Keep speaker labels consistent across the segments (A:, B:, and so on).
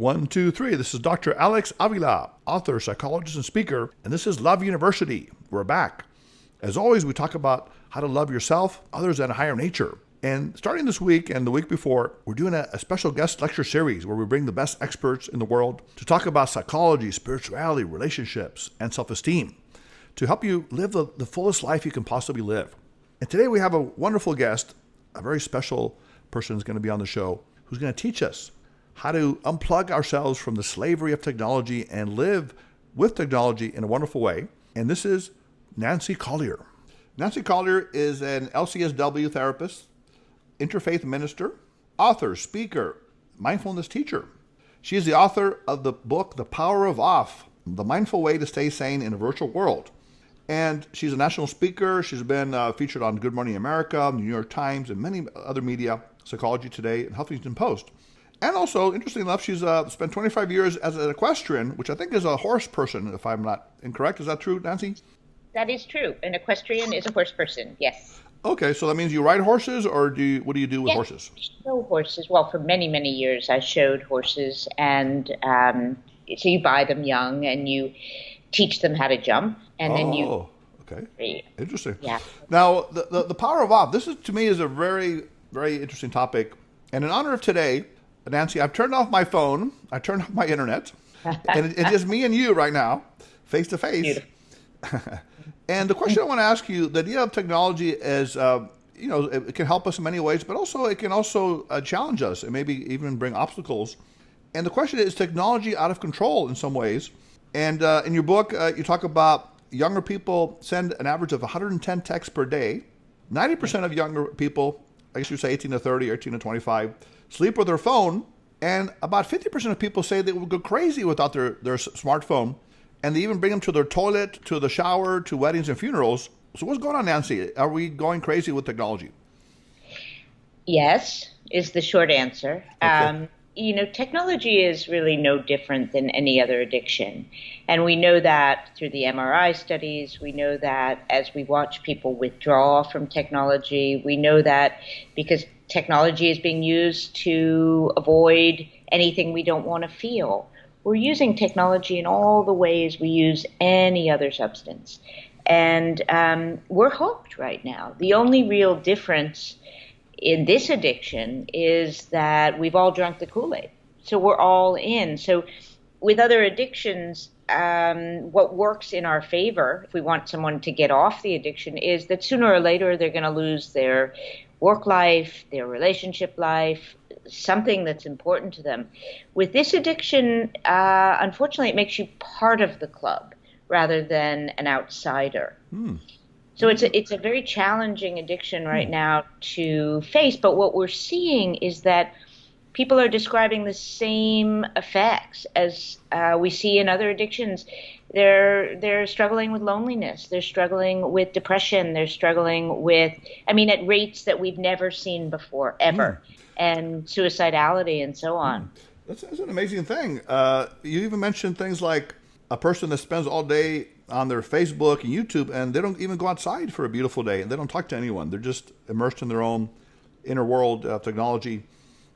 A: One, two, three. This is Dr. Alex Avila, author, psychologist, and speaker, and this is Love University. We're back. As always, we talk about how to love yourself, others, and a higher nature. And starting this week and the week before, we're doing a special guest lecture series where we bring the best experts in the world to talk about psychology, spirituality, relationships, and self-esteem to help you live the fullest life you can possibly live. And today we have a wonderful guest, a very special person is going to be on the show, who's going to teach us how to unplug ourselves from the slavery of technology and live with technology in a wonderful way. And this is Nancy Colier. Nancy Colier is an LCSW therapist, interfaith minister, author, speaker, mindfulness teacher. She is the author of the book, The Power of Off, The Mindful Way to Stay Sane in a Virtual World. And she's a national speaker. She's been featured on Good Morning America, New York Times, and many other media, Psychology Today, and Huffington Post. And also, interestingly enough, she's spent 25 years as an equestrian, which I think is a horse person, if I'm not incorrect. Is that true, Nancy?
B: That is true. An equestrian is a horse person, yes.
A: Okay, so that means you ride horses, or what do you do with horses?
B: I show horses. Well, for many, many years, I showed horses, and so you buy them young, and you teach them how to jump, and then you...
A: Oh, okay. Interesting.
B: Yeah.
A: Now, the power of off, this is, to me, is a very, very interesting topic. And in honor of today, Nancy, I've turned off my phone, I turned off my internet, and it's just me and you right now, face to face. And the question I want to ask you, the idea of technology is, it can help us in many ways, but also it can also challenge us and maybe even bring obstacles. And the question is technology out of control in some ways? And in your book, you talk about younger people send an average of 110 texts per day. 90% of younger people, I guess you say 18 to 30, 18 to 25, sleep with their phone. And about 50% of people say they will go crazy without their smartphone. And they even bring them to their toilet, to the shower, to weddings and funerals. So what's going on, Nancy? Are we going crazy with technology?
B: Yes, is the short answer.
A: Okay.
B: Technology is really no different than any other addiction. And we know that through the MRI studies. We know that as we watch people withdraw from technology. We know that because technology is being used to avoid anything we don't want to feel. We're using technology in all the ways we use any other substance. And we're hooked right now. The only real difference in this addiction is that we've all drunk the Kool-Aid. So we're all in. So with other addictions, what works in our favor, if we want someone to get off the addiction, is that sooner or later they're going to lose their work life, their relationship life, something that's important to them. With this addiction, unfortunately, it makes you part of the club rather than an outsider. So it's a very challenging addiction right now to face. But what we're seeing is that people are describing the same effects as we see in other addictions. They're struggling with loneliness. They're struggling with depression. They're struggling with, at rates that we've never seen before, ever, and suicidality and so on.
A: That's an amazing thing. You even mentioned things like a person that spends all day on their Facebook and YouTube, and they don't even go outside for a beautiful day, and they don't talk to anyone. They're just immersed in their own inner world of technology.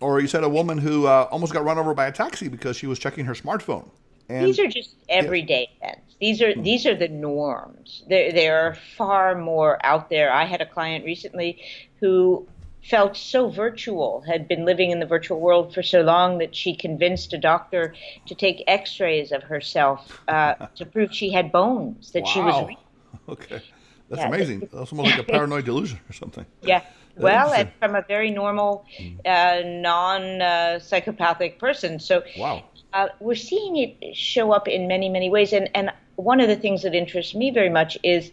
A: Or you said a woman who almost got run over by a taxi because she was checking her smartphone. And
B: these are just everyday events. These are the norms. There are far more out there. I had a client recently who felt so virtual, had been living in the virtual world for so long that she convinced a doctor to take x-rays of herself to prove she had bones, that she was real.
A: Okay. That's amazing. That's almost like a paranoid delusion or something.
B: Yeah. Well, and from a very normal, non-psychopathic person. So we're seeing it show up in many, many ways. And one of the things that interests me very much is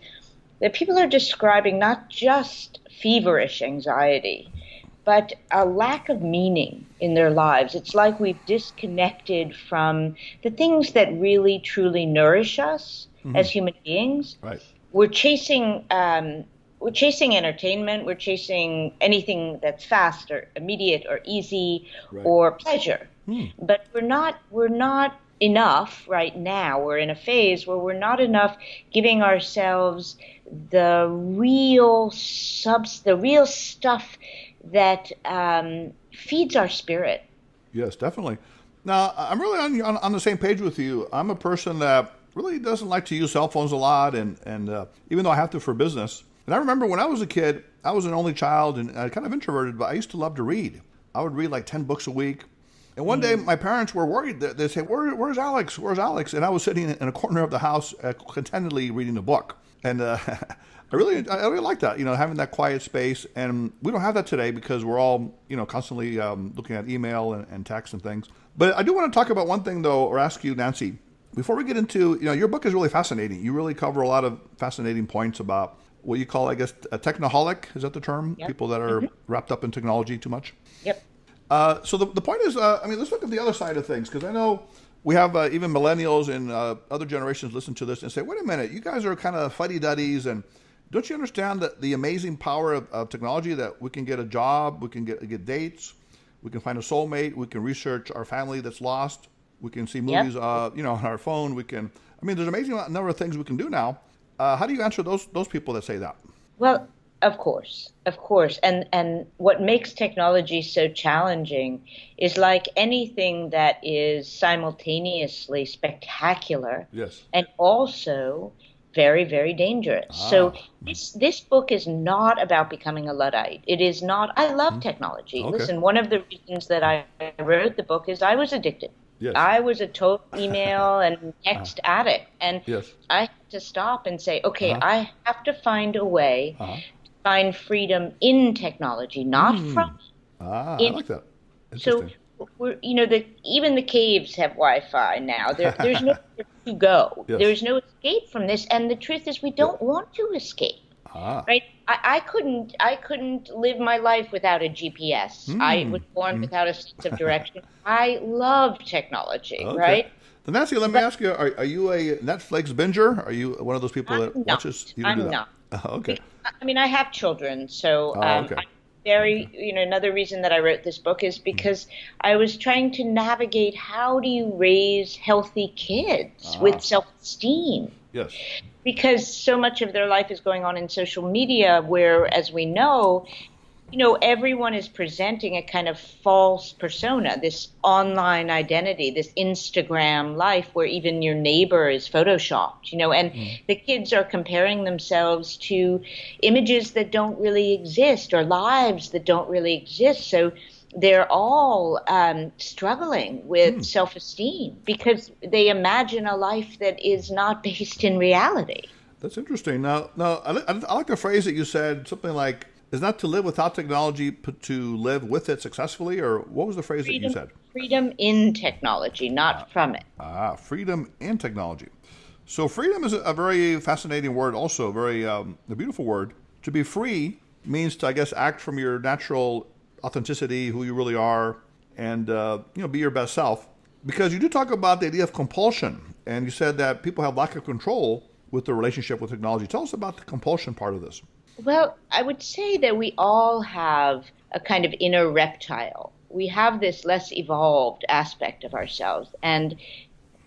B: that people are describing not just feverish anxiety, but a lack of meaning in their lives. It's like we've disconnected from the things that really, truly nourish us as human beings.
A: Right.
B: We're chasing entertainment. We're chasing anything that's fast or immediate or easy or pleasure. But we're not enough right now. We're in a phase where we're not enough giving ourselves the real stuff that feeds our spirit.
A: Yes, definitely. Now, I'm really on the same page with you. I'm a person that really doesn't like to use cell phones a lot, and even though I have to for business. And I remember when I was a kid, I was an only child and kind of introverted, but I used to love to read. I would read like 10 books a week. And one day my parents were worried. They said, where's Alex? Where's Alex? And I was sitting in a corner of the house contentedly reading a book. And I really like that, having that quiet space. And we don't have that today because we're all, constantly looking at email and text and things. But I do want to talk about one thing, though, or ask you, Nancy, before we get into, your book is really fascinating. You really cover a lot of fascinating points about what you call, I guess, a technoholic. Is that the term?
B: Yep.
A: People that are wrapped up in technology too much?
B: Yep.
A: So the point is, let's look at the other side of things, because I know we have even millennials and other generations listen to this and say, wait a minute, you guys are kind of fuddy-duddies, and don't you understand that the amazing power of technology, that we can get a job, we can get dates, we can find a soulmate, we can research our family that's lost, we can see movies, on our phone, there's an amazing number of things we can do now. How do you answer those people that say that?
B: Well, of course. And what makes technology so challenging is, like anything that is simultaneously spectacular,
A: Yes.
B: and also very, very dangerous. So this book is not about becoming a Luddite. It is not. I love technology.
A: Okay.
B: Listen, one of the reasons that I wrote the book is I was addicted.
A: Yes.
B: I was a total email and text addict. And
A: Yes.
B: I had to stop and say, okay, I have to find a way to find freedom in technology, not from it.
A: I like that.
B: So
A: Interesting.
B: even the caves have Wi-Fi now. There's no to go.
A: Yes.
B: There's no escape from this. And the truth is, we don't want to escape. Right? I couldn't live my life without a GPS. I was born without a sense of direction. I love technology,
A: Okay.
B: right?
A: So Nancy, let me ask you: Are you a Netflix binger? Are you one of those people that watches? You don't do
B: I'm
A: that?
B: not.
A: Okay.
B: I have children, so
A: Okay.
B: I'm very, another reason that I wrote this book is because I was trying to navigate how do you raise healthy kids with self-esteem.
A: Yes.
B: Because so much of their life is going on in social media where, as we know, everyone is presenting a kind of false persona, this online identity, this Instagram life where even your neighbor is photoshopped, and the kids are comparing themselves to images that don't really exist or lives that don't really exist. So they're all struggling with self-esteem because they imagine a life that is not based in reality.
A: That's interesting. Now, I like the phrase that you said, something like, "Is not to live without technology, but to live with it successfully," or what was the phrase that you said?
B: Freedom in technology, not from it.
A: Freedom in technology. So freedom is a very fascinating word, also a beautiful word. To be free means to, I guess, act from your natural authenticity, who you really are, and be your best self. Because you do talk about the idea of compulsion, and you said that people have lack of control with their relationship with technology. Tell us about the compulsion part of this.
B: Well, I would say that we all have a kind of inner reptile. We have this less evolved aspect of ourselves. And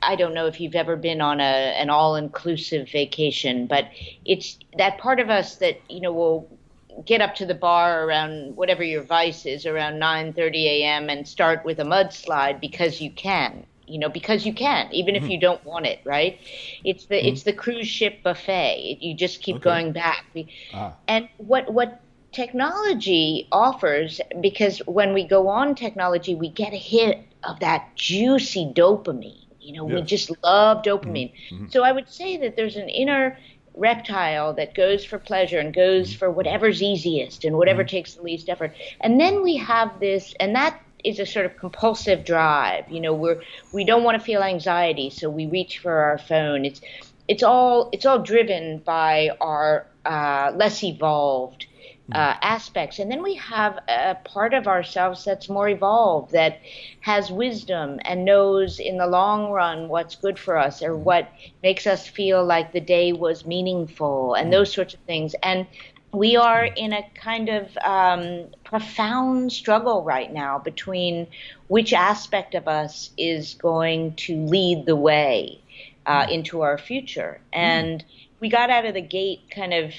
B: I don't know if you've ever been on an all-inclusive vacation, but it's that part of us that, will get up to the bar around whatever your vice is, around 9:30 a.m. and start with a mudslide because you can. Because you can, even if you don't want it, right? It's the cruise ship buffet. You just keep going back. And what technology offers, because when we go on technology, we get a hit of that juicy dopamine. We just love dopamine. So I would say that there's an inner reptile that goes for pleasure and goes for whatever's easiest and whatever takes the least effort. And then we have this, and that is a sort of compulsive drive. We don't want to feel anxiety, so we reach for our phone. It's all driven by our less evolved aspects. And then we have a part of ourselves that's more evolved, that has wisdom and knows in the long run what's good for us or what makes us feel like the day was meaningful and those sorts of things. And we are in a kind of profound struggle right now between which aspect of us is going to lead the way into our future. And we got out of the gate kind of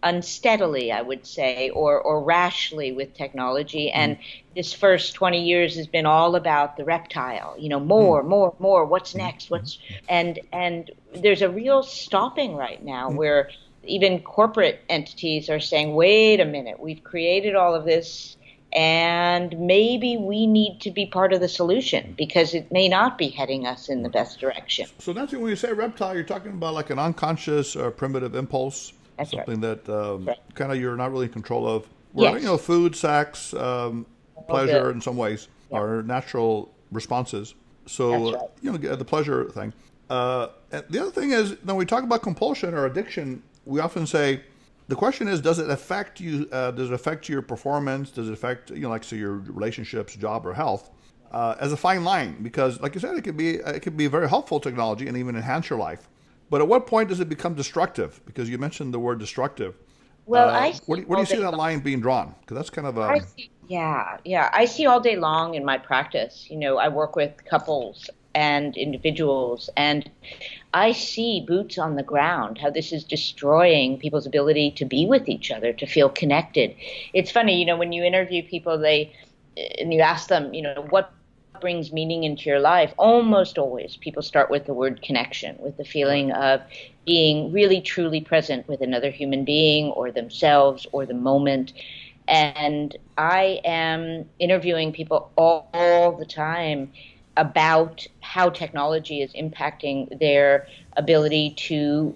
B: unsteadily, I would say, or rashly with technology.
A: Mm-hmm.
B: And this first 20 years has been all about the reptile,
A: Mm-hmm.
B: more, more, more. What's next?
A: Mm-hmm.
B: And there's a real stopping right now
A: Mm-hmm.
B: where even corporate entities are saying, wait a minute, we've created all of this. And maybe we need to be part of the solution because it may not be heading us in the best direction.
A: So Nancy, when you say reptile, you're talking about like an unconscious primitive impulse,
B: That's right.
A: something that
B: Right.
A: kind of you're not really in control of. Where
B: Yes.
A: food, sex,
B: All
A: pleasure,
B: good.
A: in some ways,
B: Yep.
A: are natural responses. So
B: That's right.
A: the pleasure thing. And the other thing is, when we talk about compulsion or addiction, we often say the question is, does it affect you? Does it affect your performance? Does it affect like say your relationships, job, or health? As a fine line, because like you said, it can be very helpful technology and even enhance your life. But at what point does it become destructive? Because you mentioned the word destructive.
B: Well, I
A: Where
B: see
A: do, where do
B: all
A: you see
B: day
A: that
B: long.
A: line being drawn? Because that's kind of
B: I see, yeah, yeah. I see all day long in my practice. I work with couples and individuals, and I see boots on the ground, how this is destroying people's ability to be with each other, to feel connected. It's funny, when you interview people, and you ask them, what brings meaning into your life, almost always people start with the word connection, with the
A: right.
B: feeling of being really truly present with another human being or themselves or the moment. And I am interviewing people all the time about how technology is impacting their ability to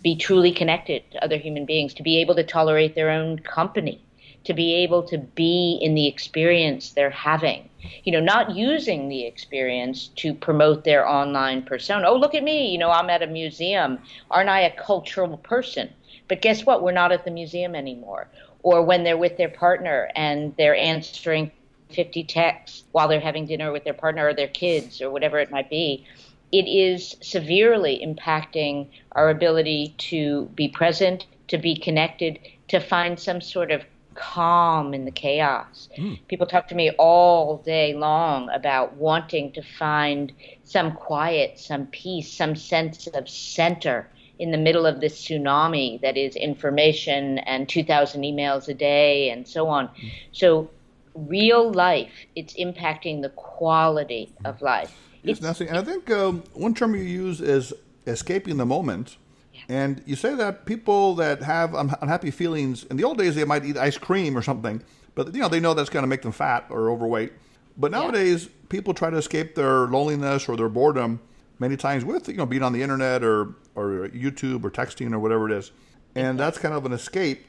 B: be truly connected to other human beings, to be able to tolerate their own company, to be able to be in the experience they're having. Not using the experience to promote their online persona. Oh, look at me, I'm at a museum. Aren't I a cultural person? But guess what? We're not at the museum anymore. Or when they're with their partner and they're answering 50 texts while they're having dinner with their partner or their kids or whatever it might be, it is severely impacting our ability to be present, to be connected, to find some sort of calm in the chaos.
A: Mm.
B: People talk to me all day long about wanting to find some quiet, some peace, some sense of center in the middle of this tsunami that is information and 2,000 emails a day and so on. So, real life, it's impacting the quality of life.
A: Yes, Nancy. And I think one term you use is escaping the moment.
B: Yeah,
A: And you say that people that have unhappy feelings, in the old days they might eat ice cream or something, but they know that's going to make them fat or overweight. But
B: yeah,
A: nowadays, people try to escape their loneliness or their boredom many times with being on the internet or YouTube or texting or whatever it is, and that's
B: exactly.
A: kind of an escape.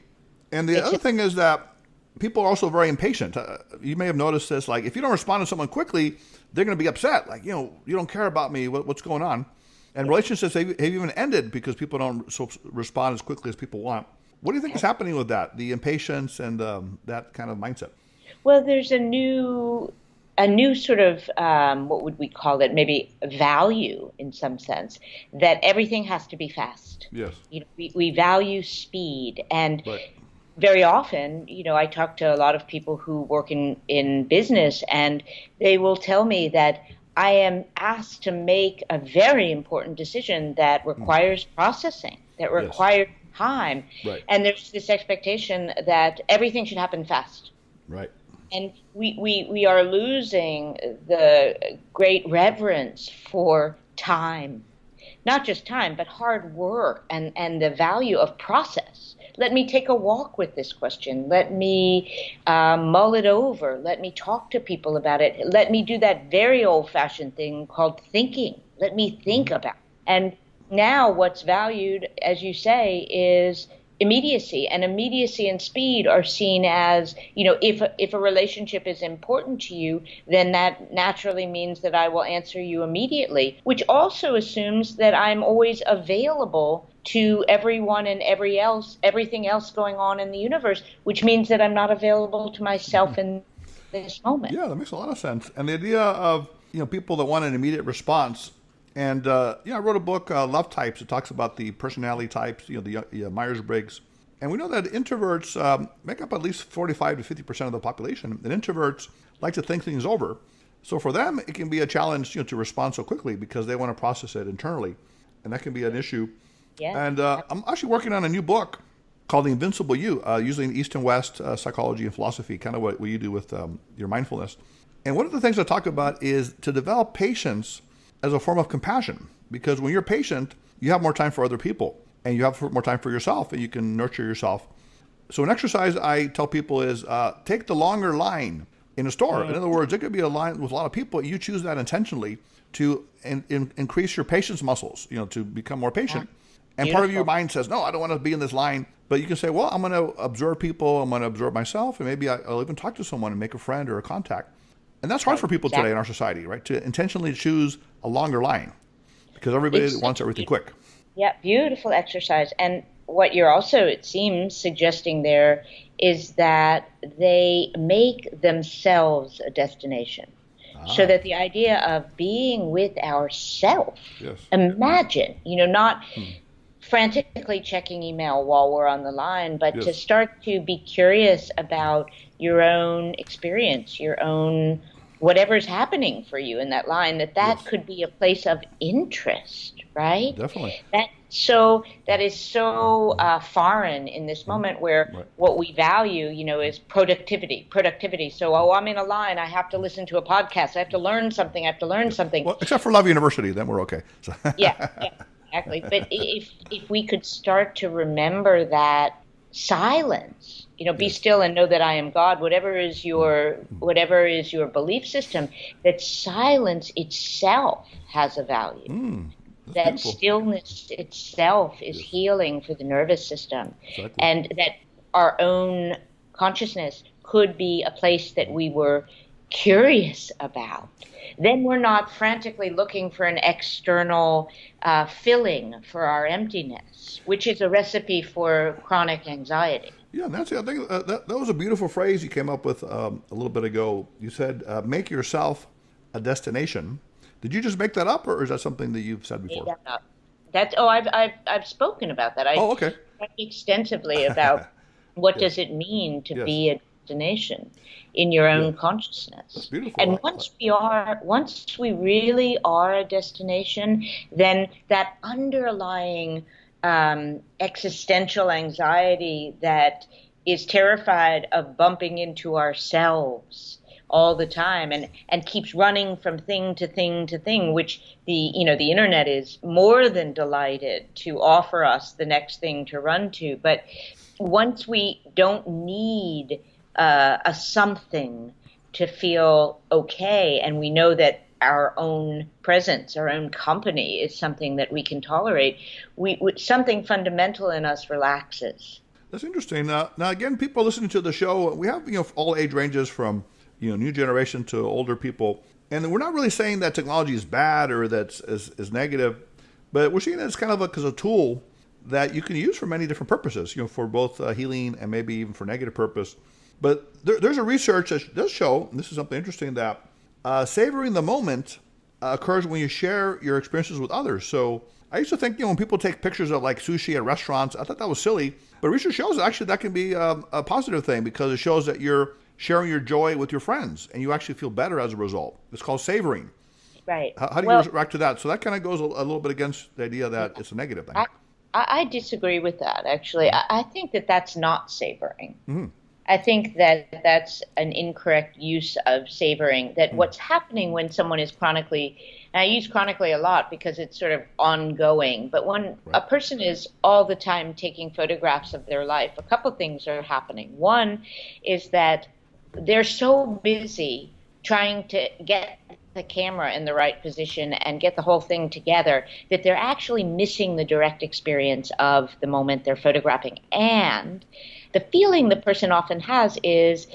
A: And the
B: It's
A: other thing is that people are also very impatient. You may have noticed this, like if you don't respond to someone quickly, they're going to be upset. Like you don't care about me. What's going on? And relationships have even ended because people don't respond as quickly as people want. What do you think is happening with that? The impatience and that kind of mindset.
B: Well, there's a new sort of what would we call it? Maybe value in some sense that everything has to be fast.
A: Yes.
B: We value speed, and
A: Right.
B: very often, I talk to a lot of people who work in business, and they will tell me that I am asked to make a very important decision that requires processing, that
A: Yes.
B: requires time,
A: Right.
B: and there's this expectation that everything should happen fast.
A: Right.
B: And we are losing the great reverence for time, not just time, but hard work and the value of process. Let me take a walk with this question. Let me mull it over. Let me talk to people about it. Let me do that very old fashioned thing called thinking. Let me think about it. And now what's valued, as you say, is immediacy, and immediacy and speed are seen as, if a relationship is important to you, then that naturally means that I will answer you immediately, which also assumes that I'm always available to everyone and everything else going on in the universe, which means that I'm not available to myself in this moment.
A: Yeah, that makes a lot of sense. And the idea of people that want an immediate response. And I wrote a book, Love Types. It talks about the personality types, the Myers-Briggs. And we know that introverts make up at least 45 to 50% of the population. And introverts like to think things over. So for them, it can be a challenge to respond so quickly because they want to process it internally. And that can be an issue.
B: Yes.
A: And I'm actually working on a new book called The Invincible You, using East and West psychology and philosophy, kind of what you do with your mindfulness. And one of the things I talk about is to develop patience as a form of compassion. Because when you're patient, you have more time for other people and you have more time for yourself, and you can nurture yourself. So an exercise I tell people is take the longer line in a store. In other words, it could be a line with a lot of people. You choose that intentionally to increase your patience muscles, to become more patient. And part of your mind says, no, I don't want to be in this line. But you can say, well, I'm going to observe people. I'm going to observe myself. And maybe I'll even talk to someone and make a friend or a contact. And that's hard for people today in our society, right? To intentionally choose a longer line because everybody wants everything quick.
B: Yeah, beautiful exercise. And what you're also, it seems, suggesting there is that they make themselves a destination. So that the idea of being with ourself, imagine, not frantically checking email while we're on the line, but to start to be curious about your own experience, your own whatever's happening for you in that line, that could be a place of interest, right?
A: Definitely.
B: That is so foreign in this moment where what we value, is productivity. So, I'm in a line, I have to listen to a podcast, I have to learn something.
A: Well, except for Love University, then we're okay. So.
B: Yeah, exactly. But if we could start to remember that silence, be still and know that I am God, whatever is your belief system, that silence itself has a value. That
A: beautiful.
B: Stillness itself is healing for the nervous system.
A: Exactly.
B: And that our own consciousness could be a place that we were curious about. Then we're not frantically looking for an external filling for our emptiness, which is a recipe for chronic anxiety.
A: Yeah, Nancy, I think that was a beautiful phrase you came up with a little bit ago. You said, make yourself a destination. Did you just make that up, or is that something that you've said before?
B: I've spoken about that.
A: Okay.
B: Talked extensively about what does it mean to be a destination in your own consciousness.
A: That's beautiful.
B: And once we really are a destination, then that underlying existential anxiety that is terrified of bumping into ourselves all the time and keeps running from thing to thing to thing, which the internet is more than delighted to offer us the next thing to run to. But once we don't need a something to feel okay, and we know that our own presence, our own company is something that we can tolerate, something fundamental in us relaxes.
A: That's interesting. Now again, people listening to the show, we have all age ranges from new generation to older people. And we're not really saying that technology is bad or that is negative, but we're seeing it as kind of a tool that you can use for many different purposes, for both healing and maybe even for negative purpose. But there's a research that does show, and this is something interesting, that savoring the moment occurs when you share your experiences with others. So I used to think, when people take pictures of like sushi at restaurants, I thought that was silly. But research shows that actually that can be a positive thing because it shows that you're sharing your joy with your friends, and you actually feel better as a result. It's called savoring.
B: Right.
A: How do you react to that? So that kind of goes a little bit against the idea that it's a negative thing.
B: I disagree with that, actually. I think that that's not savoring.
A: Mm-hmm.
B: I think that that's an incorrect use of savoring, that what's happening when someone is chronically, and I use chronically a lot because it's sort of ongoing, but when a person is all the time taking photographs of their life, a couple things are happening. One is that they're so busy trying to get the camera in the right position and get the whole thing together that they're actually missing the direct experience of the moment they're photographing. And the feeling the person often has is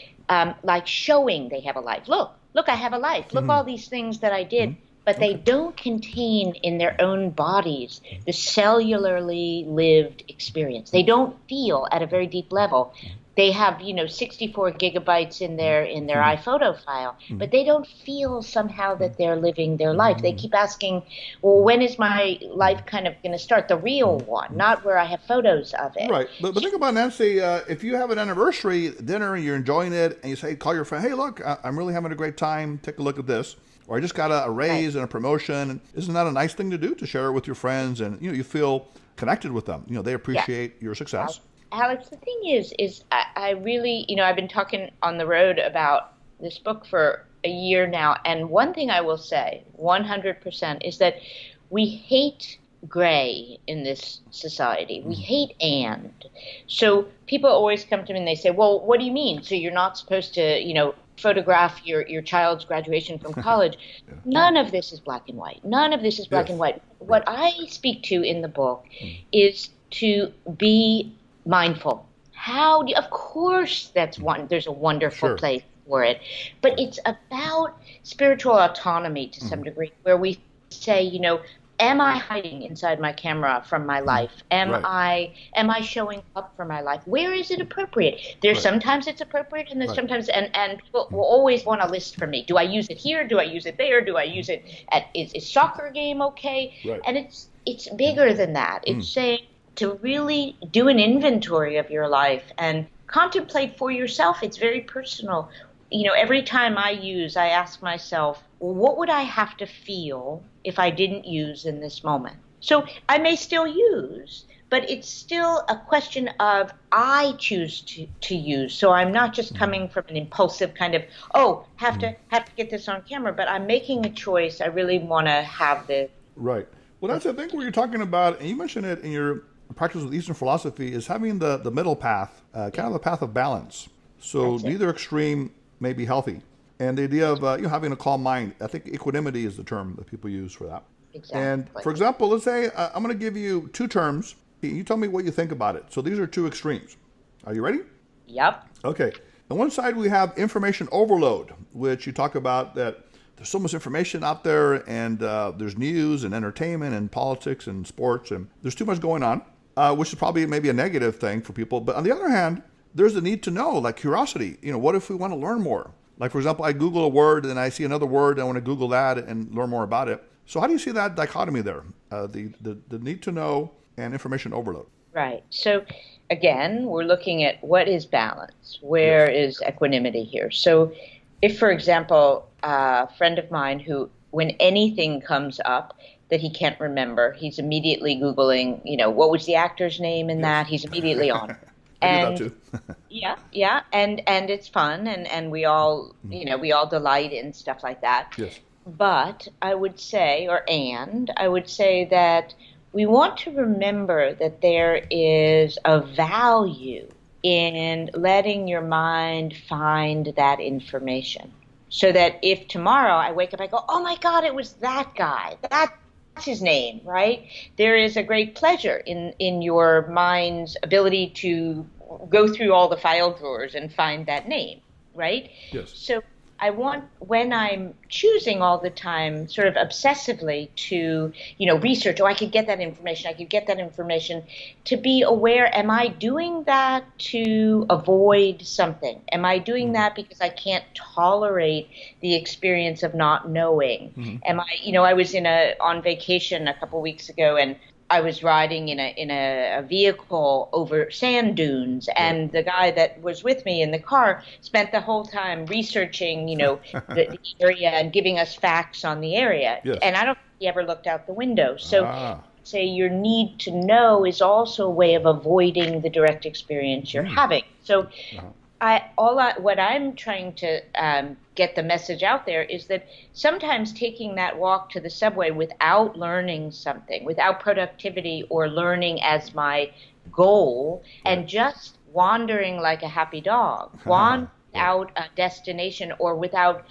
B: like showing they have a life. Look, I have a life. Look, all these things that I did. But they don't contain in their own bodies the cellularly lived experience. They don't feel at a very deep level. They have, 64 gigabytes in their iPhoto file, but they don't feel somehow that they're living their life. They keep asking, well, when is my life kind of going to start? The real one, not where I have photos of it.
A: Right. But think about, Nancy, if you have an anniversary dinner and you're enjoying it and you say, call your friend, hey, look, I'm really having a great time. Take a look at this. or I just got a raise and a promotion. Isn't that a nice thing to do, to share it with your friends, and you feel connected with them? They appreciate your success.
B: Alex, the thing is I really, I've been talking on the road about this book for a year now, and one thing I will say 100% is that we hate gray in this society. We hate and. So people always come to me and they say, well, what do you mean? So you're not supposed to, photograph your child's graduation from college? Yeah. None of this is black and white. None of this is black and white. What I speak to in the book is to be mindful. Of course, there's a wonderful place for it, but it's about spiritual autonomy to some degree, where we say, am I hiding inside my camera from my life? Am I showing up for my life? Where is it appropriate? There's sometimes it's appropriate, and there's sometimes and people will always want a list from me. Do I use it here? Do I use it there? Do I use it at is soccer game okay? And it's bigger than that. It's saying to really do an inventory of your life and contemplate for yourself. It's very personal. Every time I ask myself, well, what would I have to feel if I didn't use in this moment? So I may still use, but it's still a question of I choose to use. So I'm not just coming from an impulsive kind of, have to get this on camera, but I'm making a choice. I really want to have this. Right.
A: Well, that's the thing where you're talking about, and you mentioned it in your practice with Eastern philosophy, is having the middle path, kind of the path of balance. So neither extreme may be healthy. And the idea of having a calm mind, I think equanimity is the term that people use for that.
B: Exactly.
A: And for example, let's say I'm going to give you two terms. You tell me what you think about it. So these are two extremes. Are you ready?
B: Yep.
A: Okay. On one side, we have information overload, which you talk about that there's so much information out there, and there's news and entertainment and politics and sports, and there's too much going on, which is probably maybe a negative thing for people. But on the other hand, there's the need to know, like curiosity. What if we want to learn more? Like, for example, I Google a word and I see another word, and I want to Google that and learn more about it. So how do you see that dichotomy there, the need to know and information overload?
B: Right. So again, we're looking at what is balance? Where is equanimity here? So if, for example, a friend of mine who, when anything comes up that he can't remember, he's immediately Googling, what was the actor's name in that? He's immediately on.
A: I do that too.
B: yeah, and it's fun, and we all, we all delight in stuff like that.
A: Yes.
B: But I would say that we want to remember that there is a value in letting your mind find that information. So that if tomorrow I wake up, I go, oh my God, it was that guy. That's his name, right? There is a great pleasure in your mind's ability to go through all the file drawers and find that name, right?
A: Yes.
B: So I want, when I'm choosing all the time, sort of obsessively to, research, I could get that information, to be aware, am I doing that to avoid something? Am I doing that because I can't tolerate the experience of not knowing? Mm-hmm. Am I, I was on vacation a couple weeks ago, and I was riding in a vehicle over sand dunes, and the guy that was with me in the car spent the whole time researching, the area and giving us facts on the area.
A: Yes.
B: And I don't think he ever looked out the window. So say your need to know is also a way of avoiding the direct experience you're having. So what I'm trying to get the message out there is that sometimes taking that walk to the subway without learning something, without productivity or learning as my goal, and just wandering like a happy dog, without a destination or without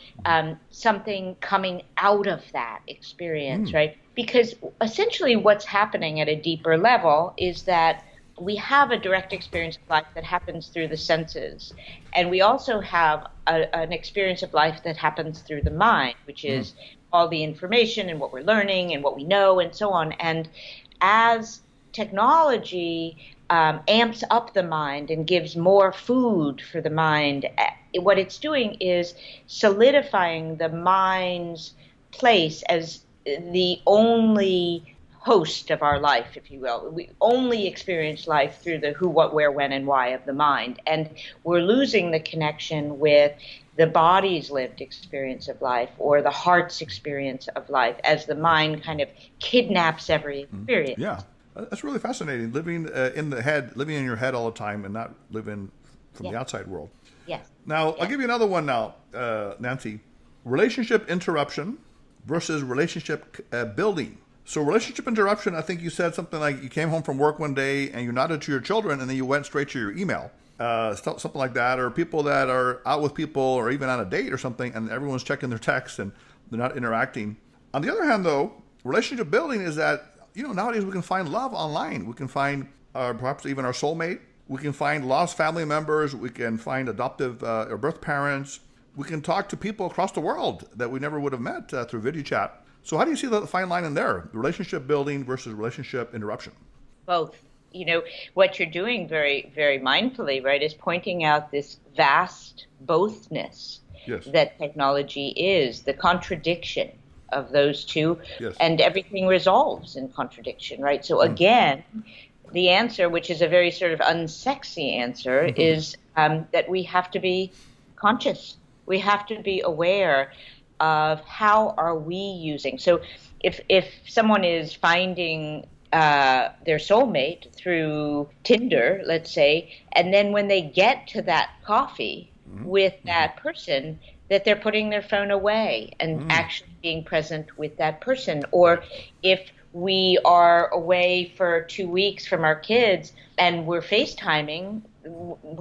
B: something coming out of that experience, right? Because essentially what's happening at a deeper level is that we have a direct experience of life that happens through the senses. And we also have an experience of life that happens through the mind, which is all the information and what we're learning and what we know and so on. And as technology amps up the mind and gives more food for the mind, what it's doing is solidifying the mind's place as the only host of our life, if you will. We only experience life through the who, what, where, when, and why of the mind. And we're losing the connection with the body's lived experience of life or the heart's experience of life as the mind kind of kidnaps every experience.
A: Yeah, that's really fascinating. Living in the head, living in your head all the time and not living from the outside world.
B: Yes.
A: Now, I'll give you another one now, Nancy. Relationship interruption versus relationship building. So relationship interruption, I think you said something like you came home from work one day and you nodded to your children and then you went straight to your email. Something like that, or people that are out with people or even on a date or something and everyone's checking their texts and they're not interacting. On the other hand, though, relationship building is that, nowadays we can find love online. We can find perhaps even our soulmate. We can find lost family members. We can find adoptive or birth parents. We can talk to people across the world that we never would have met through video chat. So how do you see the fine line in there, relationship building versus relationship interruption?
B: Both. What you're doing very, very mindfully, right, is pointing out this vast bothness that technology is, the contradiction of those two, and everything resolves in contradiction, right? So again, the answer, which is a very sort of unsexy answer, is that we have to be conscious. We have to be aware of how are we using. So if someone is finding their soulmate through Tinder, let's say, and then when they get to that coffee with that person, that they're putting their phone away and actually being present with that person. Or if we are away for 2 weeks from our kids and we're FaceTiming,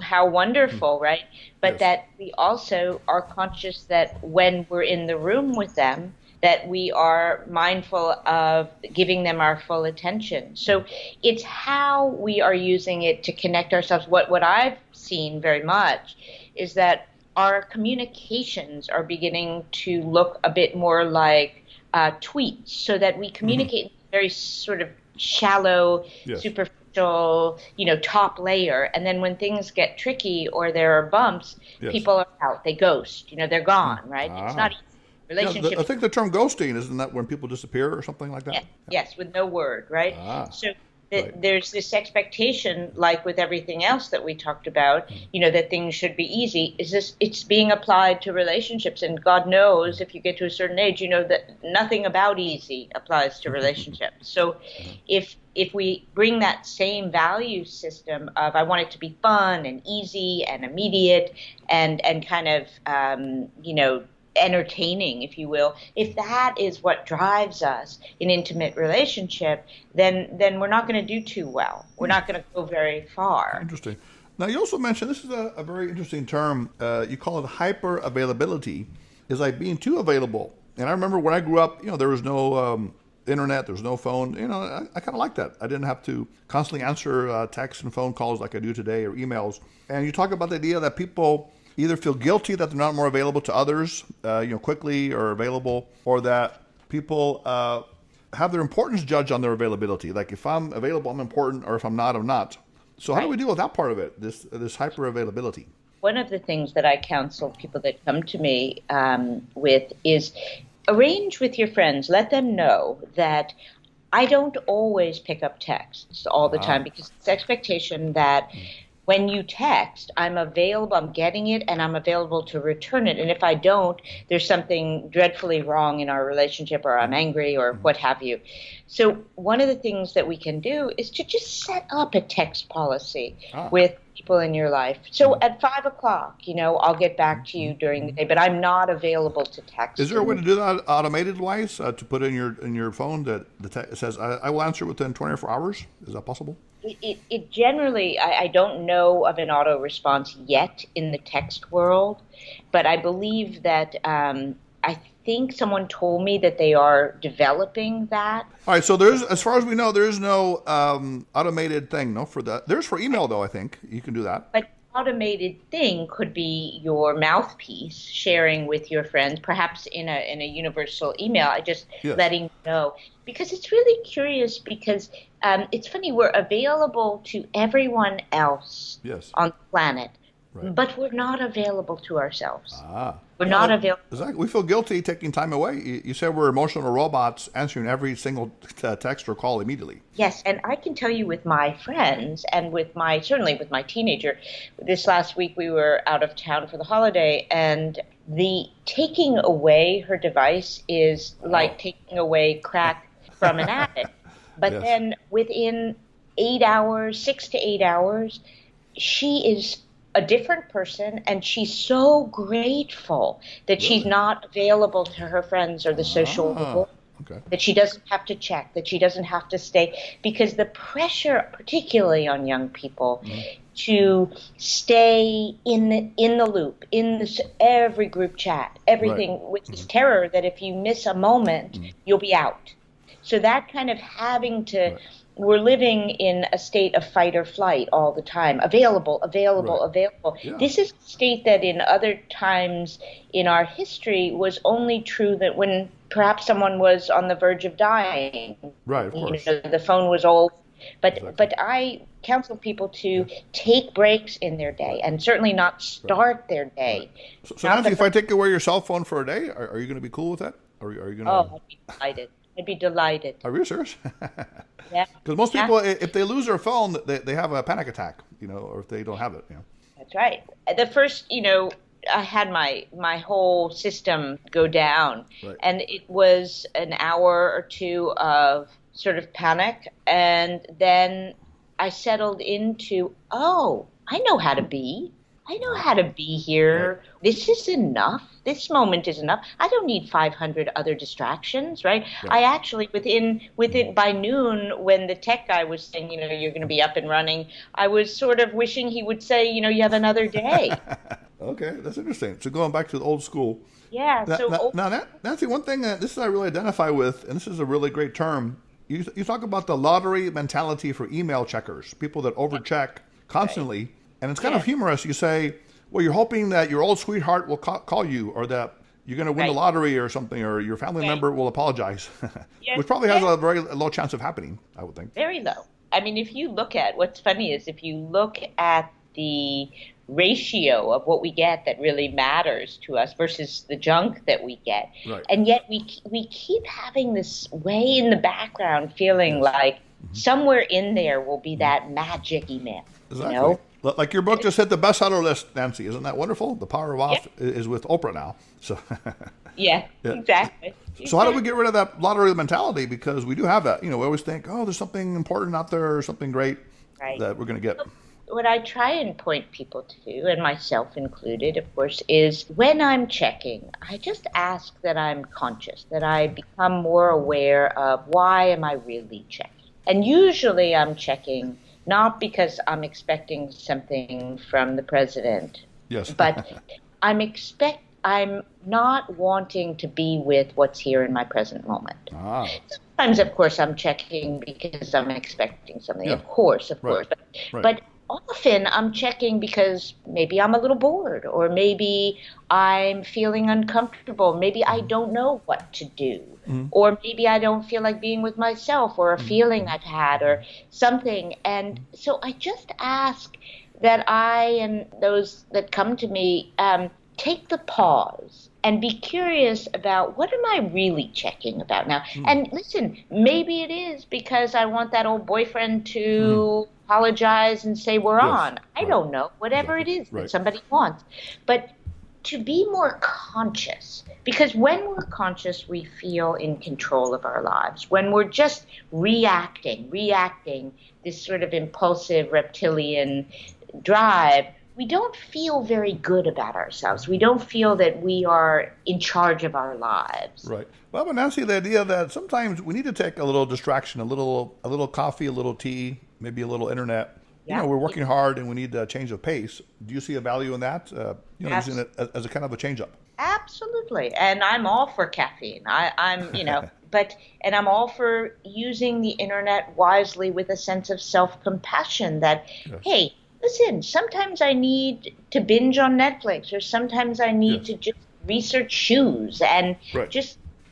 B: how wonderful, right? But that we also are conscious that when we're in the room with them, that we are mindful of giving them our full attention. So it's how we are using it to connect ourselves. What I've seen very much is that our communications are beginning to look a bit more like tweets, so that we communicate in a very sort of shallow, superficial, top layer. And then when things get tricky or there are bumps, people are out. They ghost. They're gone, right? It's not easy. Relationship.
A: I think the term ghosting, isn't that when people disappear or something like that?
B: Yes, with no word, right? So there's this expectation, like with everything else that we talked about, that things should be easy. It's being applied to relationships, and God knows if you get to a certain age, that nothing about easy applies to relationships. So if we bring that same value system of I want it to be fun and easy and immediate and kind of entertaining, if you will, if that is what drives us in intimate relationship, then we're not going to do too well. We're not going to go very far.
A: Interesting. Now, you also mentioned, this is a very interesting term, you call it hyper availability, is like being too available. And I remember when I grew up, there was no internet, there was no phone. I kind of like that. I didn't have to constantly answer texts and phone calls like I do today, or emails. And you talk about the idea that people either feel guilty that they're not more available to others, quickly or available, or that people have their importance judged on their availability. Like if I'm available, I'm important, or if I'm not, I'm not. So how do we deal with that part of it, this hyper availability?
B: One of the things that I counsel people that come to me with is arrange with your friends. Let them know that I don't always pick up texts all the time, because it's expectation that when you text, I'm available, I'm getting it, and I'm available to return it. And if I don't, there's something dreadfully wrong in our relationship, or I'm angry, or what have you. So one of the things that we can do is to just set up a text policy with people in your life. So at 5 o'clock, I'll get back to you during the day, but I'm not available to text.
A: Is there a way to do that automated-wise, to put in your phone that it says, I will answer within 24 hours? Is that possible?
B: It generally, I don't know of an auto response yet in the text world, but I believe that I think someone told me that they are developing that.
A: All right, so there's, as far as we know, there is no automated thing, no, for that. There's for email, though, I think. You can do that.
B: But automated thing could be your mouthpiece sharing with your friends, perhaps in a universal email, letting you know. Because it's really curious, because it's funny, we're available to everyone else on the planet, but we're not available to ourselves. We're not available.
A: Exactly. We feel guilty taking time away. You said we're emotional robots answering every single text or call immediately.
B: Yes, and I can tell you with my friends and certainly with my teenager, this last week we were out of town for the holiday, and the taking away her device is like taking away crack from an addict. But
A: Yes.
B: then within 8 hours, 6 to 8 hours, she is a different person, and she's so grateful that she's
A: Really?
B: not available to her friends or the social world,
A: Okay.
B: that she doesn't have to check, that she doesn't have to stay, because the pressure, particularly on young people, to stay in the loop, in this, every group chat, everything, with this terror that if you miss a moment, you'll be out. So that kind of having to, we're living in a state of fight or flight all the time, available.
A: Yeah.
B: This is a state that in other times in our history was only true that when perhaps someone was on the verge of dying.
A: Right, of course.
B: The phone was old.
A: Exactly.
B: But I counsel people to take breaks in their day, and certainly not start their day.
A: So Nancy, if I take away your cell phone for a day, are you going to be cool with that? Are you going to?
B: Oh, I'd be delighted. I'd be delighted.
A: Are you serious?
B: Yeah.
A: Because most people, if they lose their phone, they have a panic attack, or if they don't have it.
B: That's right. The first, I had my whole system go down, and it was an hour or two of sort of panic, and then I settled into, I know how to be. I know how to be here. Right. This is enough. This moment is enough. I don't need 500 other distractions, right? I actually, within by noon, when the tech guy was saying, you're going to be up and running, I was sort of wishing he would say, you have another day.
A: Okay, that's interesting. So going back to the old school.
B: Yeah.
A: Now, Nancy, one thing this I really identify with, and this is a really great term, you talk about the lottery mentality for email checkers, people that overcheck constantly. Right. And it's kind of humorous. You say, well, you're hoping that your old sweetheart will call you, or that you're going to win the lottery or something, or your family member will apologize, which probably has a very low chance of happening, I would think.
B: Very low. I mean, if you look at, what's funny is if you look at the ratio of what we get that really matters to us versus the junk that we get, and yet we keep having this way in the background feeling like somewhere in there will be that magic email.
A: Exactly. Like your book just hit the bestseller list, Nancy. Isn't that wonderful? The Power of Off is with Oprah now. So
B: exactly.
A: So how do we get rid of that lottery mentality? Because we do have that. We always think, there's something important out there, or something great that we're going to get.
B: What I try and point people to, and myself included, of course, is when I'm checking, I just ask that I'm conscious, that I become more aware of why am I really checking. And usually I'm checking not because I'm expecting something from the president, but I'm not wanting to be with what's here in my present moment. Sometimes, of course, I'm checking because I'm expecting something. Of course. But often I'm checking because maybe I'm a little bored, or maybe I'm feeling uncomfortable. Maybe I don't know what to do. Or maybe I don't feel like being with myself, or a feeling I've had, or something. And so I just ask that I and those that come to me take the pause and be curious about, what am I really checking about now? And listen, maybe it is because I want that old boyfriend to apologize and say we're on. I don't know. Whatever it is that somebody wants. But to be more conscious, because when we're conscious, we feel in control of our lives. When we're just reacting, this sort of impulsive reptilian drive, we don't feel very good about ourselves. We don't feel that we are in charge of our lives.
A: Right. Well, but Nancy, the idea that sometimes we need to take a little distraction, a little coffee, a little tea, maybe a little internet. We're working hard and we need a change of pace. Do you see a value in that? Using it as a kind of a change up?
B: Absolutely. And I'm all for caffeine. I'm and I'm all for using the internet wisely with a sense of self-compassion that, hey, listen, sometimes I need to binge on Netflix, or sometimes I need to just research shoes, and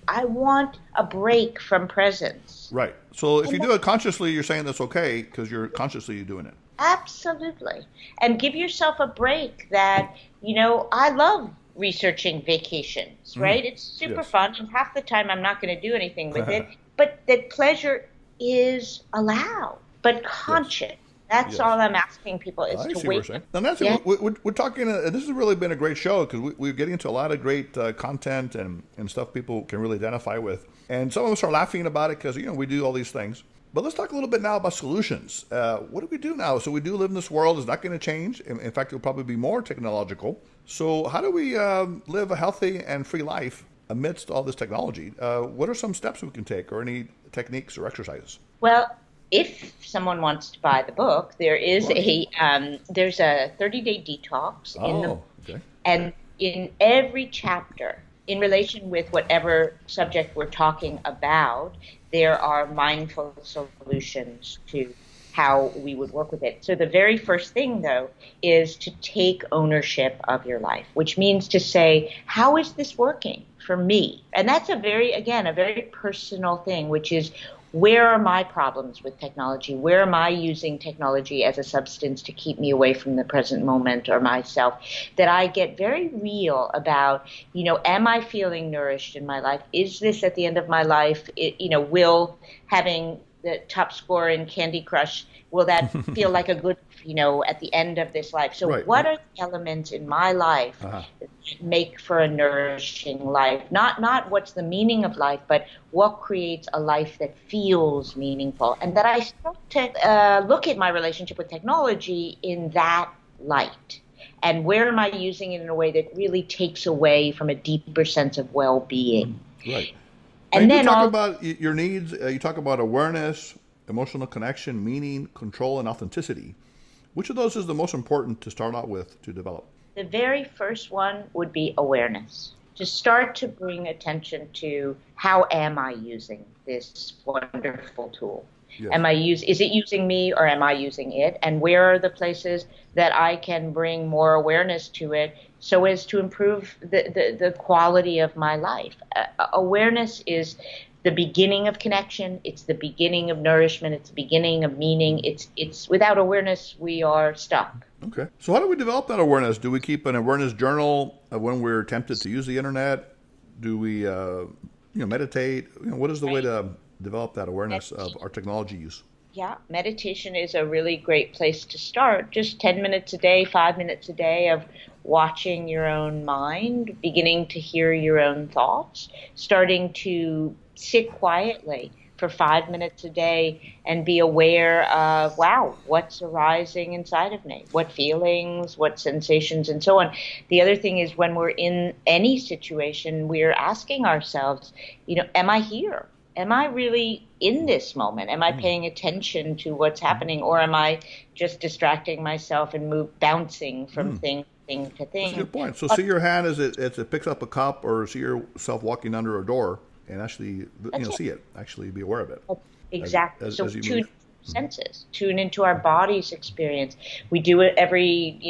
B: I want a break from presence.
A: Right. So if you do it consciously, you're saying that's okay because you're consciously doing it.
B: Absolutely. And give yourself a break that, I love researching vacations, right? It's super
A: Yes.
B: fun, and half the time I'm not going to do anything with it, but that pleasure is allowed, but
A: Yes.
B: conscious. That's
A: Yes.
B: all I'm asking people is
A: I
B: to
A: see what you're
B: wake
A: saying.
B: up.
A: Now, Nancy,
B: Yeah.
A: we're talking, this has really been a great show because we're getting into a lot of great content and stuff people can really identify with. And some of us are laughing about it because, we do all these things. But let's talk a little bit now about solutions. What do we do now? So we do live in this world. It's not going to change. In fact, it'll probably be more technological. So how do we live a healthy and free life amidst all this technology? What are some steps we can take or any techniques or exercises?
B: Well, if someone wants to buy the book,
A: Of course.
B: there's a 30-day detox in the
A: Oh, okay.
B: and in every chapter, in relation with whatever subject we're talking about, there are mindful solutions to how we would work with it. So the very first thing, though, is to take ownership of your life, which means to say, how is this working for me? And that's again, a very personal thing, which is, where are my problems with technology? Where am I using technology as a substance to keep me away from the present moment or myself? That I get very real about, am I feeling nourished in my life? Is this at the end of my life? Will having the top score in Candy Crush, will that feel like a good, at the end of this life? So
A: Right.
B: what are the elements in my life
A: Uh-huh.
B: that make for a nourishing life? Not what's the meaning of life, but what creates a life that feels meaningful? And that I start to look at my relationship with technology in that light. And where am I using it in a way that really takes away from a deeper sense of well-being?
A: Right. Now, you
B: And
A: do
B: then
A: talk
B: all
A: about your needs. You talk about awareness, emotional connection, meaning, control, and authenticity. Which of those is the most important to start out with to develop?
B: the very first one would be awareness. To start to bring attention to, how am I using this wonderful tool?
A: Yes.
B: Is it using me, or am I using it? And where are the places that I can bring more awareness to it so as to improve the quality of my life? Awareness is the beginning of connection. It's the beginning of nourishment. It's the beginning of meaning. It's without awareness, we are stuck.
A: Okay. So how do we develop that awareness? Do we keep an awareness journal of when we're tempted to use the internet? Do we, meditate? What is the way
B: Right.
A: to develop that awareness of our technology use?
B: Yeah, meditation is a really great place to start. Just 10 minutes a day, 5 minutes a day of watching your own mind, beginning to hear your own thoughts, starting to sit quietly for 5 minutes a day and be aware of, wow, what's arising inside of me? What feelings, what sensations, and so on. The other thing is, when we're in any situation, we're asking ourselves, am I here? Am I really in this moment? Am I paying attention to what's happening, or am I just distracting myself and bouncing from thing to
A: That's a
B: thing?
A: good point. So see your hand as it picks up a cup, or see yourself walking under a door, and actually,
B: That's it.
A: see it. Actually, be aware of it
B: Exactly. So
A: as you
B: tune
A: move.
B: into senses, tune into our body's experience. We do it every,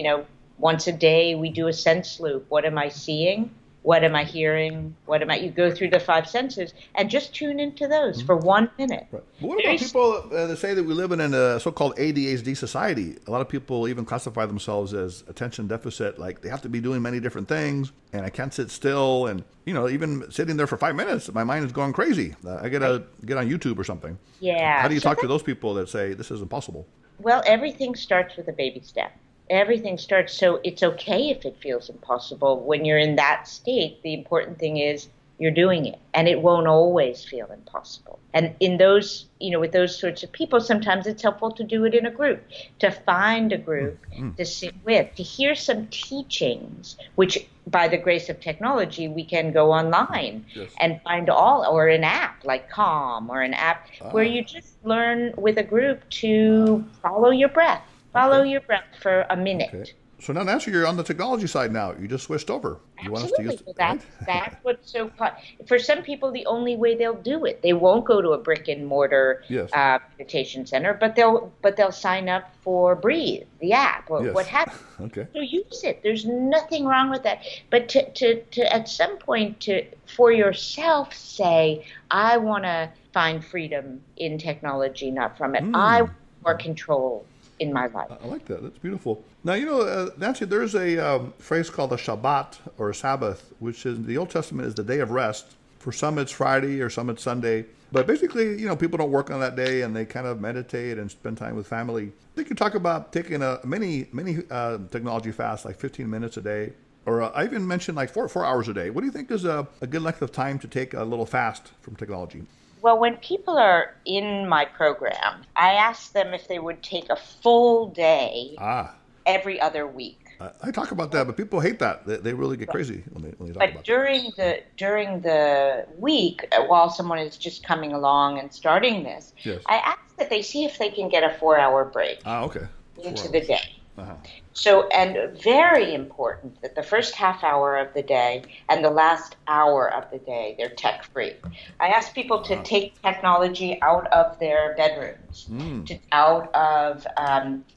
B: once a day. We do a sense loop. What am I seeing? What am I hearing? You go through the five senses and just tune into those for 1 minute.
A: Right. But what
B: Very
A: about people that say that we live in a so-called ADHD society? A lot of people even classify themselves as attention deficit, like they have to be doing many different things, and I can't sit still. And, even sitting there for 5 minutes, my mind is going crazy. I got to get on YouTube or something. How
B: Yeah.
A: do you
B: So
A: talk to those people that say this is impossible?
B: Well, everything starts with a baby step. Everything starts, so it's okay if it feels impossible. When you're in that state, the important thing is you're doing it, and it won't always feel impossible. And in those, with those sorts of people, sometimes it's helpful to do it in a group, to find a group to sit with, to hear some teachings, which by the grace of technology, we can go online
A: Yes.
B: and find or an app like Calm, or an app where
A: Ah,
B: you just learn with a group to follow your breath. Follow
A: okay.
B: your breath for a
A: Okay.
B: minute.
A: So now, Nancy, you're on the technology side now. You just switched over. You want us to use,
B: Absolutely. Well,
A: right?
B: that's what's so for some people, the only way they'll do it. They won't go to a brick and mortar
A: Yes.
B: meditation center, but they'll sign up for Breathe, the app, or what
A: Yes.
B: have you.
A: Okay.
B: So use it. There's nothing wrong with that. But to at some point, to for yourself say, I want to find freedom in technology, not from it. I want more control. in my life.
A: I like that. That's beautiful. Now, Nancy, there's a phrase called a Shabbat or a Sabbath, which in the Old Testament is the day of rest. For some, it's Friday, or some, it's Sunday. But basically, people don't work on that day, and they kind of meditate and spend time with family. I think you talk about taking a mini technology fast, like 15 minutes a day. Or I even mentioned like 4 hours a day. What do you think is a good length of time to take a little fast from technology?
B: Well, when people are in my program, I ask them if they would take a full day every other week.
A: I talk about that, but people hate that. They really get crazy when they talk about
B: that. But during the week, while someone is just coming along and starting this,
A: yes.
B: I ask that they see if they can get a 4-hour break into the day.
A: Uh-huh.
B: So, and very important that the first half hour of the day and the last hour of the day, they're tech free. I ask people to take technology out of their bedrooms, out of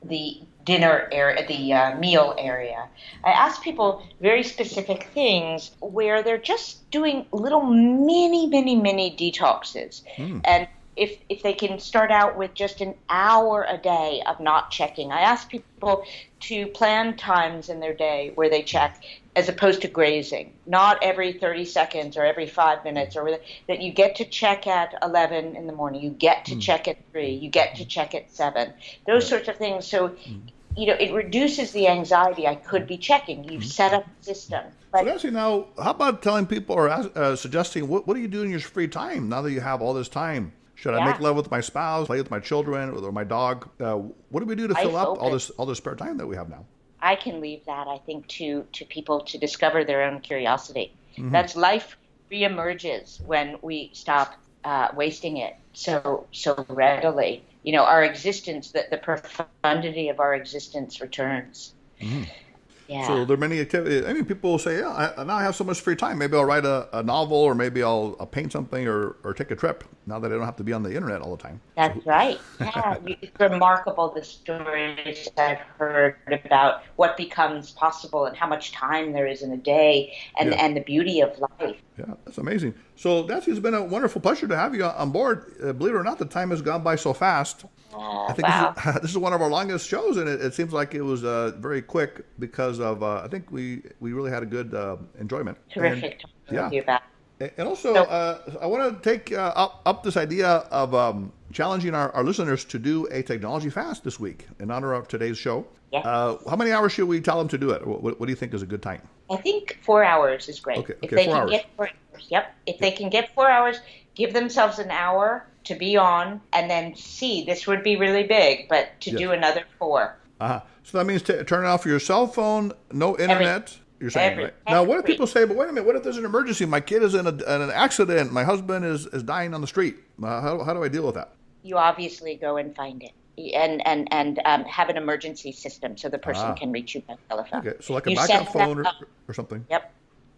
B: the dinner area, the meal area. I ask people very specific things where they're just doing little mini detoxes. And if they can start out with just an hour a day of not checking. I ask people to plan times in their day where they check as opposed to grazing. Not every 30 seconds or every 5 minutes, or that you get to check at 11 in the morning, you get to check at 3, you get to check at 7. Those sorts of things. So, it reduces the anxiety. I could be checking. You've set up a system.
A: So Nancy, now, how about telling people or suggesting, what do you do in your free time now that you have all this time? Should I make love with my spouse, play with my children, or my dog? What do we do to fill up all this spare time that we have now?
B: I can leave that, I think, to people to discover their own curiosity. That's life reemerges when we stop wasting it so readily. Our existence, the profundity of our existence returns. Yeah.
A: So there are many activities. I mean, people will say, now I have so much free time. Maybe I'll write a novel, or maybe I'll paint something, or take a trip, now that I don't have to be on the internet all the time.
B: That's right. Yeah. It's remarkable, the stories I've heard about what becomes possible and how much time there is in a day, and the beauty of life.
A: Yeah, that's amazing. So, Nancy, it's been a wonderful pleasure to have you on board. Believe it or not, the time has gone by so fast. I think this is one of our longest shows, and it seems like it was very quick because of, I think we really had a good enjoyment.
B: Terrific talking with you about.
A: And also, I want to take up this idea of challenging our listeners to do a technology fast this week in honor of today's show.
B: Yes.
A: How many hours should we tell them to do it? What do you think is a good time?
B: I think 4 hours is great.
A: Okay,
B: if they
A: 4
B: can
A: hours.
B: Get 4 hours, if they can get 4 hours, give themselves an hour to be on, and then this would be really big, but to do another 4.
A: So that means turn off your cell phone, no internet. You're saying, right? Now, what if people say, but wait a minute, what if there's an emergency? My kid is in an accident. My husband is dying on the street. How do I deal with that?
B: You obviously go and find it. And have an emergency system so the person can reach you by telephone.
A: Okay, so like a backup phone or something.
B: Yep.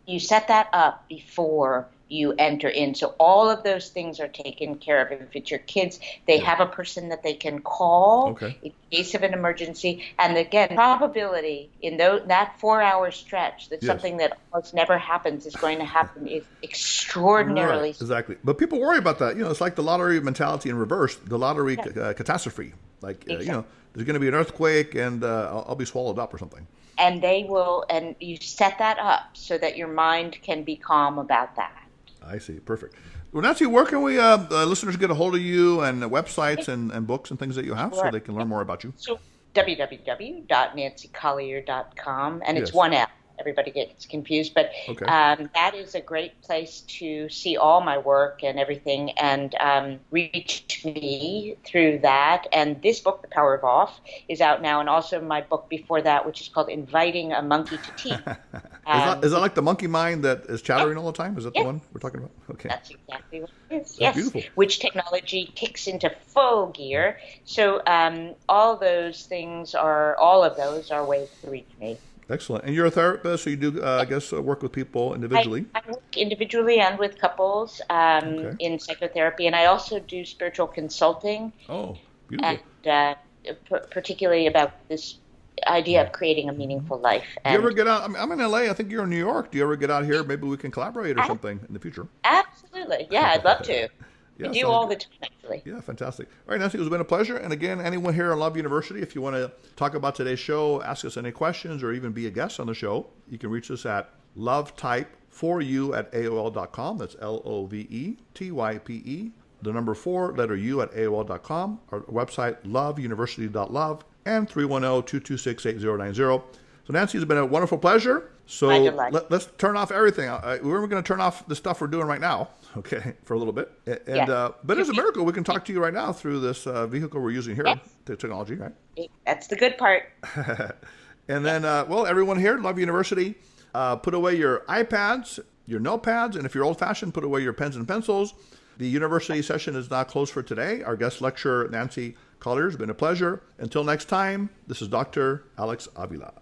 B: You set that up before you enter in. So all of those things are taken care of. If it's your kids, they have a person that they can call in case of an emergency. And again, probability in that 4-hour stretch that something that almost never happens is going to happen is extraordinarily.
A: Right, exactly. But people worry about that. It's like the lottery mentality in reverse, the lottery catastrophe. Like, there's going to be an earthquake and I'll be swallowed up or something.
B: And they will, and you set that up so that your mind can be calm about that.
A: I see. Perfect. Well, Nancy, where can we listeners get a hold of you, and websites and books and things that you have so they can learn more about you?
B: So www.nancycolier.com, and it's one L. Everybody gets confused, but that is a great place to see all my work and everything, and reach me through that. And this book, The Power of Off, is out now, and also my book before that, which is called Inviting a Monkey to Tea.
A: Is that like the monkey mind that is chattering all the time? Is that the one we're talking about? Okay.
B: That's exactly what it is.
A: That's beautiful.
B: Which technology kicks into full gear. So all of those are ways to reach me.
A: Excellent. And you're a therapist, so you do, I guess, work with people individually?
B: I work individually and with couples in psychotherapy, and I also do spiritual consulting.
A: Oh, beautiful.
B: And particularly about this idea of creating a meaningful life.
A: Do you ever get out? I'm in LA. I think you're in New York. Do you ever get out here? Maybe we can collaborate or something in the future.
B: Absolutely. Yeah, I'd love to. I
A: Yeah,
B: do
A: sounds
B: all
A: good.
B: the time, actually.
A: Yeah, fantastic. All right, Nancy, it's been a pleasure. And again, anyone here at Love University, if you want to talk about today's show, ask us any questions, or even be a guest on the show, you can reach us at lovetype4u@aol.com. That's LOVETYPE, the number 4, letter U at AOL.com. Our website, loveuniversity.love, and 310-226-8090. So, Nancy, it's been a wonderful pleasure. So
B: My delight.
A: let's turn off everything. We're going to turn off the stuff we're doing right now, okay, for a little bit. And
B: Yeah.
A: but it's a miracle we can talk to you right now through this vehicle we're using here,
B: Yes.
A: the technology, right?
B: That's the good part.
A: And then, well, everyone here at Love University, put away your iPads, your notepads, and if you're old-fashioned, put away your pens and pencils. The university session is now closed for today. Our guest lecturer, Nancy Colier, has been a pleasure. Until next time, this is Dr. Alex Avila.